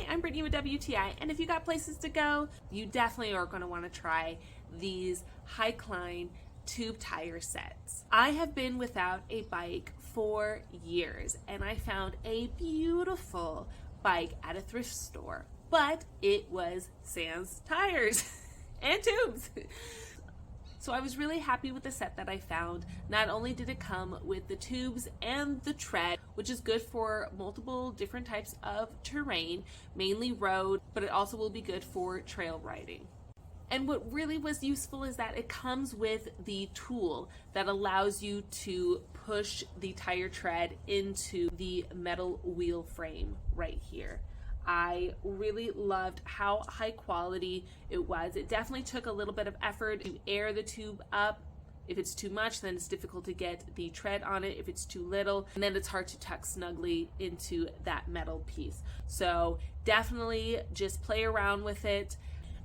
I'm Brittany with WTI, and if you got places to go, you definitely are going to want to try these Hycline tube tire sets. I have been without a bike for years, and I found a beautiful bike at a thrift store, but it was sans tires and tubes. So I was really happy with the set that I found. Not only did it come with the tubes and the tread, which is good for multiple different types of terrain, mainly road, but it also will be good for trail riding. And what really was useful is that it comes with the tool that allows you to push the tire tread into the metal wheel frame right here. I really loved how high quality it was. It definitely took a little bit of effort to air the tube up. If it's too much, then it's difficult to get the tread on it. If it's too little, and then it's hard to tuck snugly into that metal piece. So definitely just play around with it.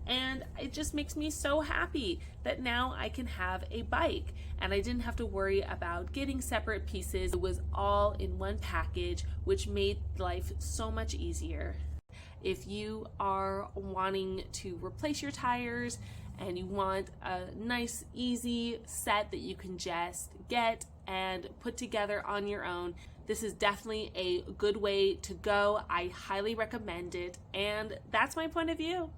And it just makes me so happy that now I can have a bike and I didn't have to worry about getting separate pieces. It was all in one package, which made life so much easier. If you are wanting to replace your tires and you want a nice, easy set that you can just get and put together on your own, this is definitely a good way to go. I highly recommend it, and that's my point of view.